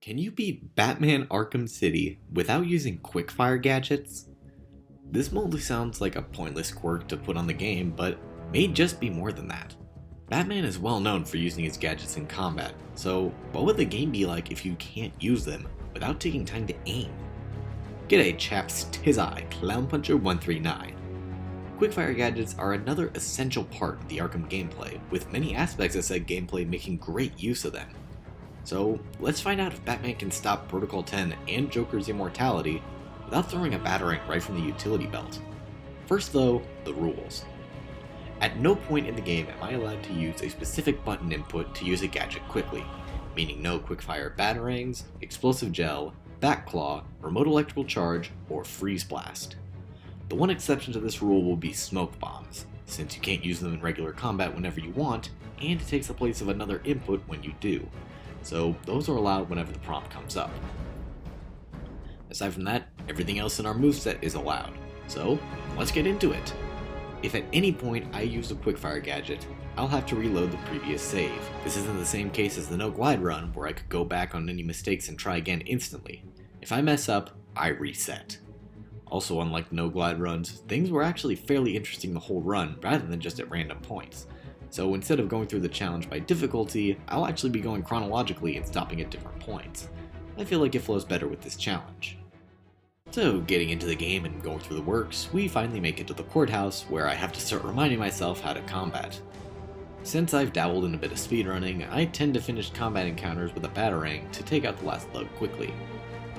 Can you beat Batman Arkham City without using Quickfire gadgets? This mostly sounds like a pointless quirk to put on the game, but may just be more than that. Batman is well known for using his gadgets in combat, so what would the game be like if you can't use them without taking time to aim? G'day chaps, 'tis I, Clownpuncher139. Quickfire gadgets are another essential part of the Arkham gameplay, with many aspects of said gameplay making great use of them. So let's find out if Batman can stop Protocol 10 and Joker's immortality without throwing a batarang right from the utility belt. First though, the rules. At no point in the game am I allowed to use a specific button input to use a gadget quickly, meaning no quickfire batarangs, explosive gel, bat claw, remote electrical charge, or freeze blast. The one exception to this rule will be smoke bombs, since you can't use them in regular combat whenever you want, and it takes the place of another input when you do. So those are allowed whenever the prompt comes up. Aside from that, everything else in our moveset is allowed. So let's get into it. If at any point I use a quickfire gadget, I'll have to reload the previous save. This isn't the same case as the no glide run where I could go back on any mistakes and try again instantly. If I mess up, I reset. Also, unlike no glide runs, things were actually fairly interesting the whole run rather than just at random points. So instead of going through the challenge by difficulty, I'll actually be going chronologically and stopping at different points. I feel like it flows better with this challenge. So getting into the game and going through the works, we finally make it to the courthouse where I have to start reminding myself how to combat. Since I've dabbled in a bit of speedrunning, I tend to finish combat encounters with a batarang to take out the last thug quickly.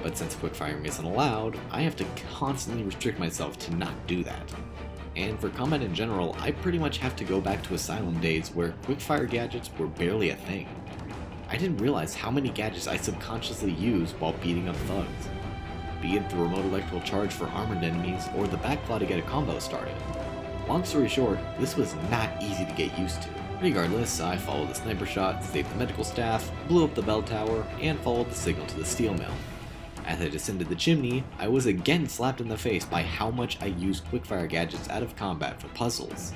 But since quickfiring isn't allowed, I have to constantly restrict myself to not do that. And for combat in general, I pretty much have to go back to Asylum days where quickfire gadgets were barely a thing. I didn't realize how many gadgets I subconsciously used while beating up thugs, be it the remote electrical charge for armored enemies or the backclaw to get a combo started. Long story short, this was not easy to get used to. Regardless, I followed the sniper shot, saved the medical staff, blew up the bell tower, and followed the signal to the steel mill. As I descended the chimney, I was again slapped in the face by how much I used quickfire gadgets out of combat for puzzles.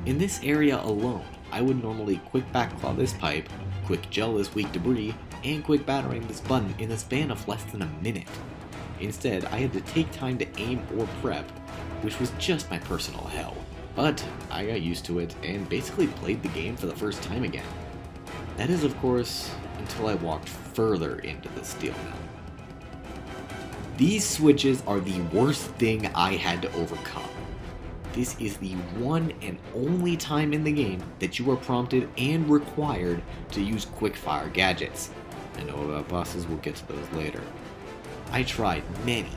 In this area alone, I would normally quick backclaw this pipe, quick gel this weak debris, and quick batarang this button in the span of less than a minute. Instead, I had to take time to aim or prep, which was just my personal hell. But I got used to it and basically played the game for the first time again. That is, of course, until I walked further into the steel mill. These switches are the worst thing I had to overcome. This is the one and only time in the game that you are prompted and required to use quickfire gadgets. I know about bosses, we'll get to those later. I tried many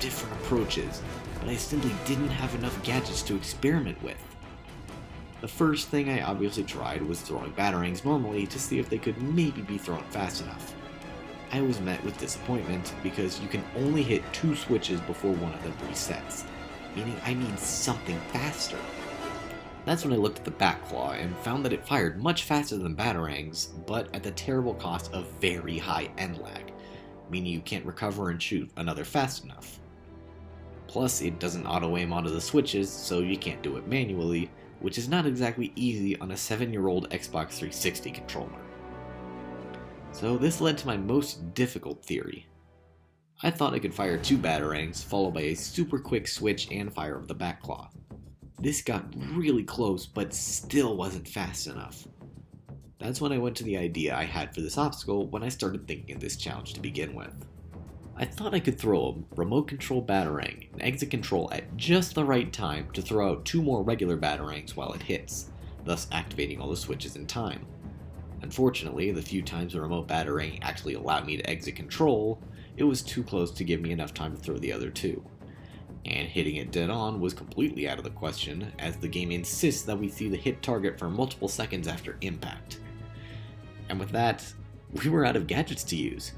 different approaches, but I simply didn't have enough gadgets to experiment with. The first thing I obviously tried was throwing batarangs normally to see if they could maybe be thrown fast enough. I was met with disappointment because you can only hit 2 switches before one of them resets, meaning I need something faster. That's when I looked at the bat claw and found that it fired much faster than batarangs, but at the terrible cost of very high end lag, meaning you can't recover and shoot another fast enough. Plus, it doesn't auto-aim onto the switches, so you can't do it manually, which is not exactly easy on a 7-year-old Xbox 360 controller. So this led to my most difficult theory. I thought I could fire 2 batarangs, followed by a super quick switch and fire of the backclaw. This got really close, but still wasn't fast enough. That's when I went to the idea I had for this obstacle when I started thinking of this challenge to begin with. I thought I could throw a remote control batarang and exit control at just the right time to throw out 2 more regular batarangs while it hits, thus activating all the switches in time. Unfortunately, the few times the remote batarang actually allowed me to exit control, it was too close to give me enough time to throw the other 2. And hitting it dead on was completely out of the question, as the game insists that we see the hit target for multiple seconds after impact. And with that, we were out of gadgets to use.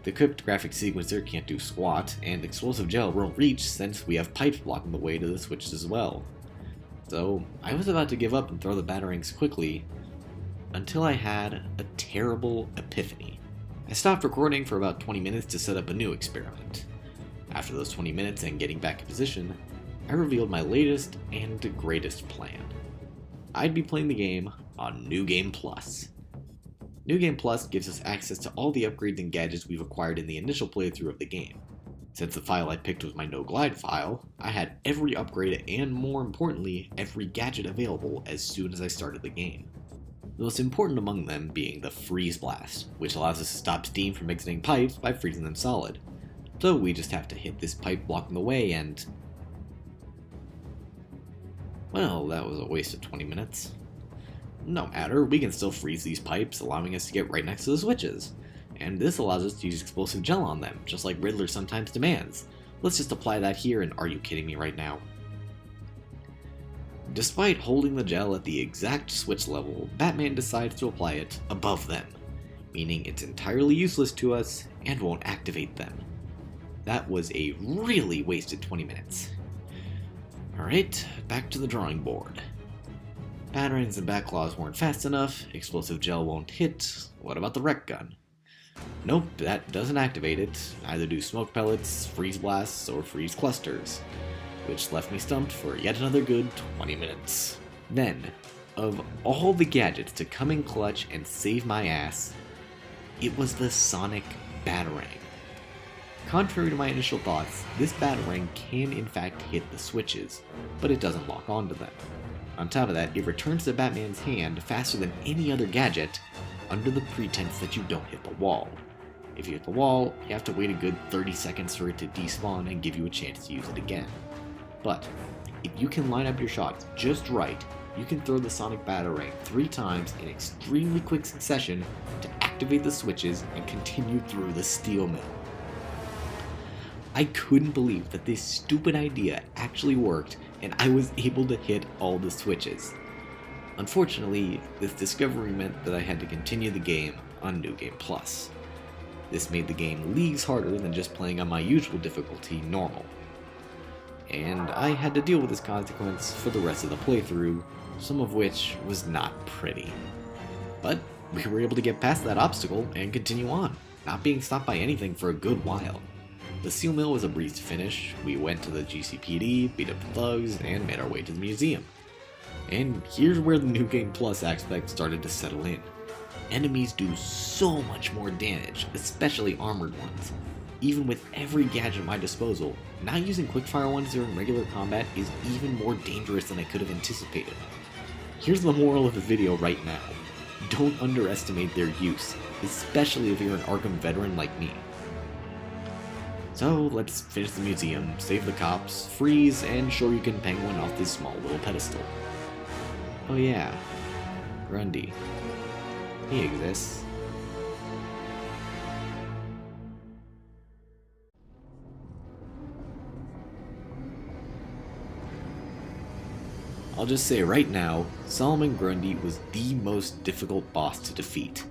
The cryptographic sequencer can't do squat, and explosive gel won't reach since we have pipes blocking the way to the switches as well. So I was about to give up and throw the batarangs quickly, until I had a terrible epiphany. I stopped recording for about 20 minutes to set up a new experiment. After those 20 minutes and getting back in position, I revealed my latest and greatest plan. I'd be playing the game on New Game Plus. New Game Plus gives us access to all the upgrades and gadgets we've acquired in the initial playthrough of the game. Since the file I picked was my No Glide file, I had every upgrade and, more importantly, every gadget available as soon as I started the game. The most important among them being the Freeze Blast, which allows us to stop steam from exiting pipes by freezing them solid. So we just have to hit this pipe blocking the way and... well, that was a waste of 20 minutes. No matter, we can still freeze these pipes, allowing us to get right next to the switches. And this allows us to use explosive gel on them, just like Riddler sometimes demands. Let's just apply that here, and are you kidding me right now? Despite holding the gel at the exact switch level, Batman decides to apply it above them, meaning it's entirely useless to us and won't activate them. That was a really wasted 20 minutes. Alright, back to the drawing board. Batarangs and Batclaws weren't fast enough, explosive gel won't hit, what about the wreck gun? Nope, that doesn't activate it, neither do smoke pellets, freeze blasts, or freeze clusters, which left me stumped for yet another good 20 minutes. Then, of all the gadgets to come in clutch and save my ass, it was the Sonic Batarang. Contrary to my initial thoughts, this Batarang can in fact hit the switches, but it doesn't lock onto them. On top of that, it returns to Batman's hand faster than any other gadget, under the pretense that you don't hit the wall. If you hit the wall, you have to wait a good 30 seconds for it to despawn and give you a chance to use it again. But, if you can line up your shots just right, you can throw the Sonic Batarang 3 times in extremely quick succession to activate the switches and continue through the steel mill. I couldn't believe that this stupid idea actually worked and I was able to hit all the switches. Unfortunately, this discovery meant that I had to continue the game on New Game Plus. This made the game leagues harder than just playing on my usual difficulty, normal. And I had to deal with this consequence for the rest of the playthrough, some of which was not pretty. But we were able to get past that obstacle and continue on, not being stopped by anything for a good while. The steel mill was a breeze to finish, we went to the GCPD, beat up the thugs, and made our way to the museum. And here's where the New Game Plus aspect started to settle in. Enemies do so much more damage, especially armored ones. Even with every gadget at my disposal, not using quickfire ones during regular combat is even more dangerous than I could have anticipated. Here's the moral of the video right now. Don't underestimate their use, especially if you're an Arkham veteran like me. So let's finish the museum, save the cops, freeze, and Shoryuken Penguin off this small little pedestal. Oh yeah, Grundy. He exists. I'll just say right now, Solomon Grundy was the most difficult boss to defeat.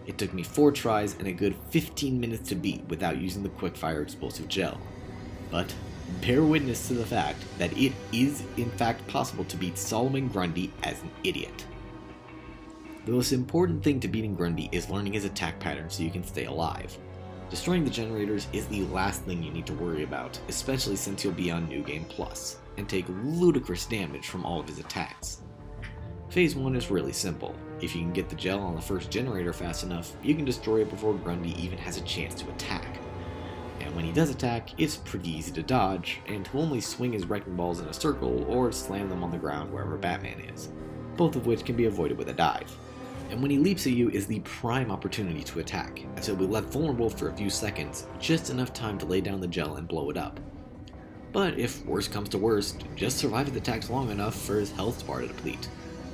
It took me 4 tries and a good 15 minutes to beat without using the Quickfire explosive gel. But bear witness to the fact that it is in fact possible to beat Solomon Grundy as an idiot. The most important thing to beating Grundy is learning his attack pattern so you can stay alive. Destroying the generators is the last thing you need to worry about, especially since you'll be on New Game Plus, and take ludicrous damage from all of his attacks. Phase 1 is really simple. If you can get the gel on the first generator fast enough, you can destroy it before Grundy even has a chance to attack. And when he does attack, it's pretty easy to dodge, and he'll only swing his wrecking balls in a circle or slam them on the ground wherever Batman is, both of which can be avoided with a dive. And when he leaps at you is the prime opportunity to attack, as he'll be left vulnerable for a few seconds, just enough time to lay down the gel and blow it up. But if worst comes to worst, just survive his attacks long enough for his health bar to deplete.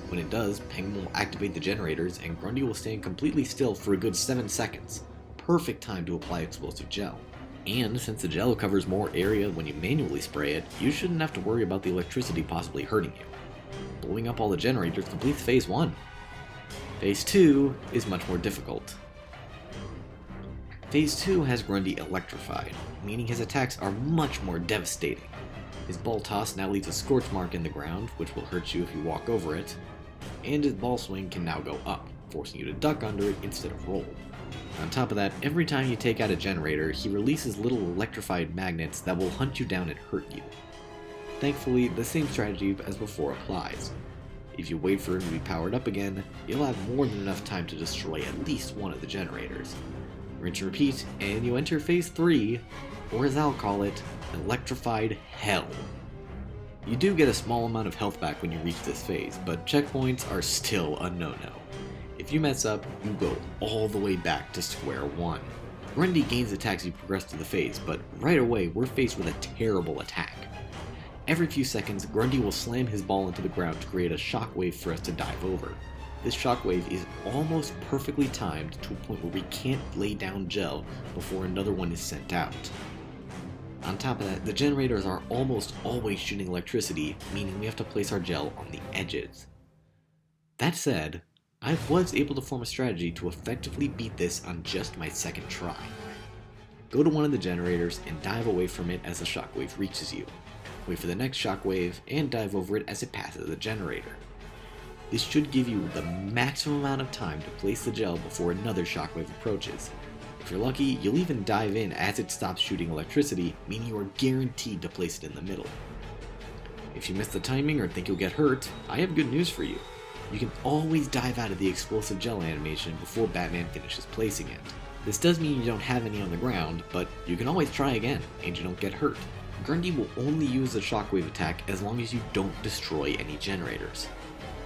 When it does, Penguin will activate the generators and Grundy will stand completely still for a good 7 seconds. Perfect time to apply explosive gel. And since the gel covers more area when you manually spray it, you shouldn't have to worry about the electricity possibly hurting you. Blowing up all the generators completes Phase 1. Phase 2 is much more difficult. Phase 2 has Grundy electrified, meaning his attacks are much more devastating. His ball toss now leaves a scorch mark in the ground, which will hurt you if you walk over it, and his ball swing can now go up, forcing you to duck under it instead of roll. On top of that, every time you take out a generator, he releases little electrified magnets that will hunt you down and hurt you. Thankfully, the same strategy as before applies. If you wait for him to be powered up again, you'll have more than enough time to destroy at least one of the generators. Rinse and repeat, and you enter Phase 3, or as I'll call it, Electrified Hell. You do get a small amount of health back when you reach this phase, but checkpoints are still a no-no. If you mess up, you go all the way back to square one. Grundy gains attacks as you progress through the phase, but right away we're faced with a terrible attack. Every few seconds, Grundy will slam his ball into the ground to create a shockwave for us to dive over. This shockwave is almost perfectly timed to a point where we can't lay down gel before another one is sent out. On top of that, the generators are almost always shooting electricity, meaning we have to place our gel on the edges. That said, I was able to form a strategy to effectively beat this on just my second try. Go to one of the generators and dive away from it as the shockwave reaches you. Wait for the next shockwave and dive over it as it passes the generator. This should give you the maximum amount of time to place the gel before another shockwave approaches. If you're lucky, you'll even dive in as it stops shooting electricity, meaning you are guaranteed to place it in the middle. If you miss the timing or think you'll get hurt, I have good news for you. You can always dive out of the explosive gel animation before Batman finishes placing it. This does mean you don't have any on the ground, but you can always try again, and you don't get hurt. Grundy will only use the shockwave attack as long as you don't destroy any generators.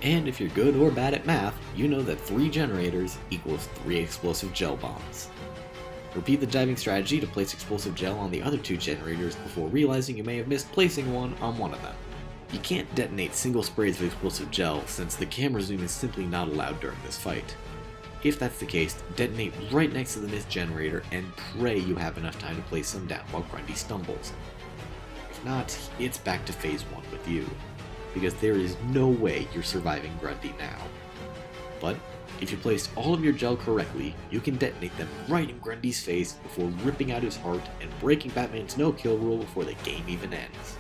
And if you're good or bad at math, you know that 3 generators equals 3 explosive gel bombs. Repeat the diving strategy to place explosive gel on the other 2 generators before realizing you may have missed placing one on one of them. You can't detonate single sprays of explosive gel since the camera zoom is simply not allowed during this fight. If that's the case, detonate right next to the missed generator and pray you have enough time to place them down while Grundy stumbles. If not, it's back to Phase 1 with you, because there is no way you're surviving Grundy now. But if you place all of your gel correctly, you can detonate them right in Grundy's face before ripping out his heart and breaking Batman's no-kill rule before the game even ends.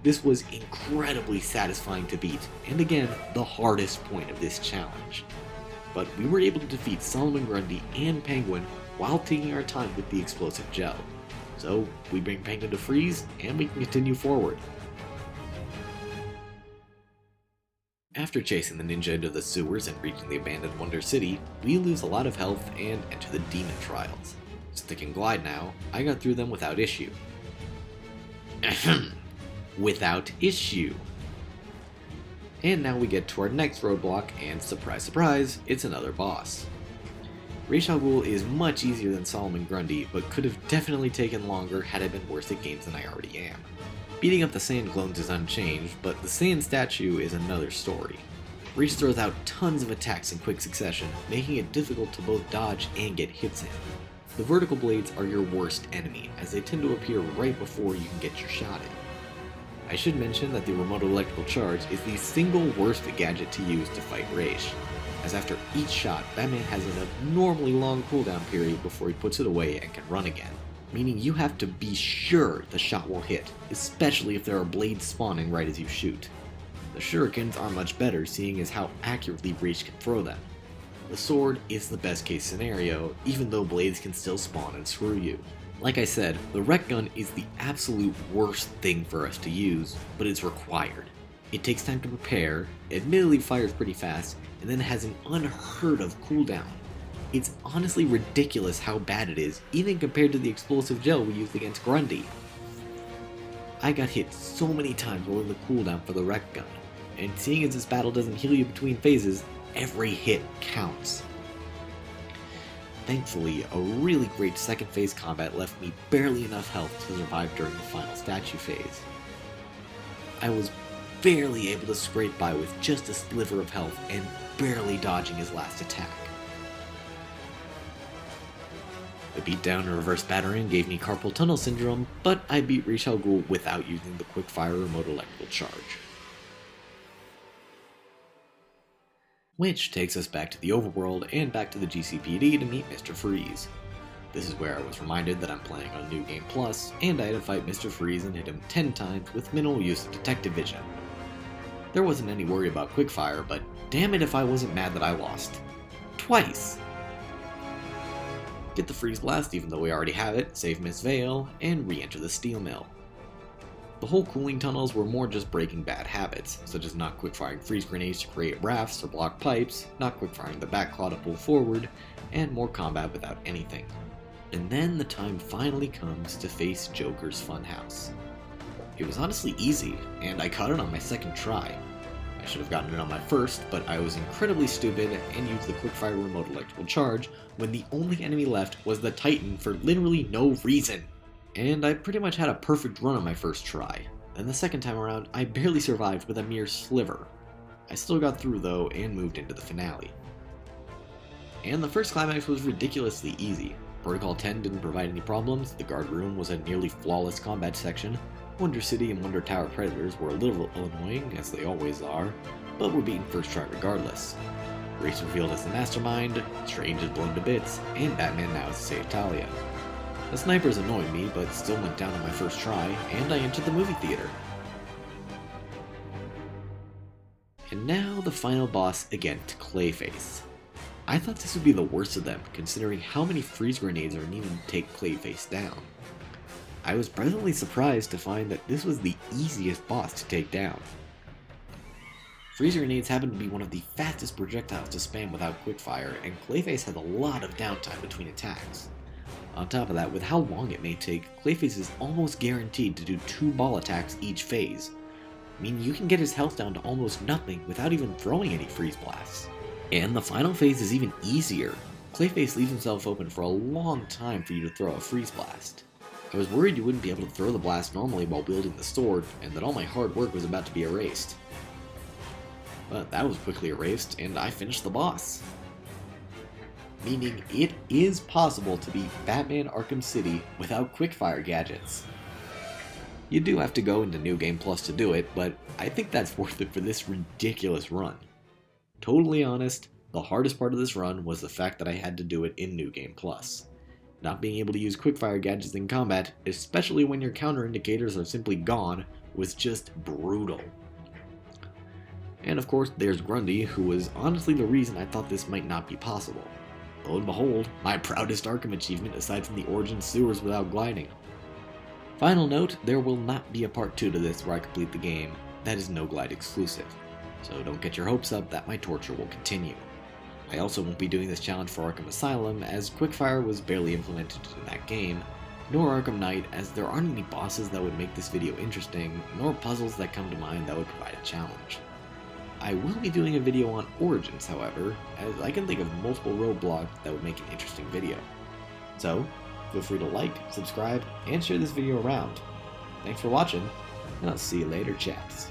This was incredibly satisfying to beat, and again, the hardest point of this challenge. But we were able to defeat Solomon Grundy and Penguin while taking our time with the explosive gel. So we bring Penguin to freeze, and we can continue forward. After chasing the ninja into the sewers and reaching the abandoned Wonder City, we lose a lot of health and enter the demon trials. Stick and glide now, I got through them without issue. Without issue. And now we get to our next roadblock, and surprise surprise, it's another boss. Ra's al Ghul is much easier than Solomon Grundy, but could have definitely taken longer had I been worse at games than I already am. Beating up the sand clones is unchanged, but the sand statue is another story. Ra's throws out tons of attacks in quick succession, making it difficult to both dodge and get hits in. The vertical blades are your worst enemy, as they tend to appear right before you can get your shot in. I should mention that the remote electrical charge is the single worst gadget to use to fight Ra's, as after each shot, Batman has an abnormally long cooldown period before he puts it away and can run again, meaning you have to be sure the shot will hit, especially if there are blades spawning right as you shoot. The shurikens are much better, seeing as how accurately Ra's can throw them. The sword is the best case scenario, even though blades can still spawn and screw you. Like I said, the rec gun is the absolute worst thing for us to use, but it's required. It takes time to prepare, admittedly fires pretty fast, and then has an unheard of cooldown. It's honestly ridiculous how bad it is, even compared to the explosive gel we used against Grundy. I got hit so many times rolling the cooldown for the rec gun, and seeing as this battle doesn't heal you between phases, every hit counts. Thankfully, a really great second phase combat left me barely enough health to survive during the final statue phase. I was barely able to scrape by with just a sliver of health and barely dodging his last attack. The beatdown and reverse battering gave me carpal tunnel syndrome, but I beat Ra's al Ghul without using the Quickfire remote electrical charge. Which takes us back to the overworld and back to the GCPD to meet Mr. Freeze. This is where I was reminded that I'm playing on New Game Plus, and I had to fight Mr. Freeze and hit him 10 times with minimal use of detective vision. There wasn't any worry about Quickfire, but damn it if I wasn't mad that I lost. Twice! Get the Freeze Blast even though we already have it, save Miss Vale, and re-enter the Steel Mill. The whole cooling tunnels were more just breaking bad habits, such as not quick-firing freeze grenades to create rafts or block pipes, not quick-firing the back claw to pull forward, and more combat without anything. And then the time finally comes to face Joker's funhouse. It was honestly easy, and I caught it on my second try. I should have gotten it on my first, but I was incredibly stupid and used the Quickfire remote electrical charge when the only enemy left was the Titan for literally no reason. And I pretty much had a perfect run on my first try. Then the second time around, I barely survived with a mere sliver. I still got through though and moved into the finale. And the first climax was ridiculously easy. Protocol 10 didn't provide any problems, the guard room was a nearly flawless combat section, Wonder City and Wonder Tower Predators were a little annoying, as they always are, but were beaten first try regardless. Grace revealed as the mastermind, Strange is blown to bits, and Batman now has to save Talia. The snipers annoyed me, but still went down on my first try, and I entered the movie theater. And now the final boss against Clayface. I thought this would be the worst of them, considering how many freeze grenades are needed to take Clayface down. I was pleasantly surprised to find that this was the easiest boss to take down. Freeze grenades happen to be one of the fastest projectiles to spam without quickfire, and Clayface has a lot of downtime between attacks. On top of that, with how long it may take, Clayface is almost guaranteed to do 2 ball attacks each phase, meaning you can get his health down to almost nothing without even throwing any freeze blasts. And the final phase is even easier. Clayface leaves himself open for a long time for you to throw a freeze blast. I was worried you wouldn't be able to throw the blast normally while wielding the sword, and that all my hard work was about to be erased. But that was quickly erased, and I finished the boss. Meaning it is possible to beat Batman Arkham City without quickfire gadgets. You do have to go into New Game Plus to do it, but I think that's worth it for this ridiculous run. Totally honest, the hardest part of this run was the fact that I had to do it in New Game Plus. Not being able to use quickfire gadgets in combat, especially when your counter indicators are simply gone, was just brutal. And of course, there's Grundy, who was honestly the reason I thought this might not be possible. Lo and behold, my proudest Arkham achievement aside from the Origin Sewers without gliding. Final note, there will not be a part 2 to this where I complete the game. That is no glide exclusive. So don't get your hopes up that my torture will continue. I also won't be doing this challenge for Arkham Asylum, as quickfire was barely implemented in that game, nor Arkham Knight, as there aren't any bosses that would make this video interesting, nor puzzles that come to mind that would provide a challenge. I will be doing a video on Origins, however, as I can think of multiple roadblocks that would make an interesting video. So, feel free to like, subscribe, and share this video around. Thanks for watching, and I'll see you later, chaps.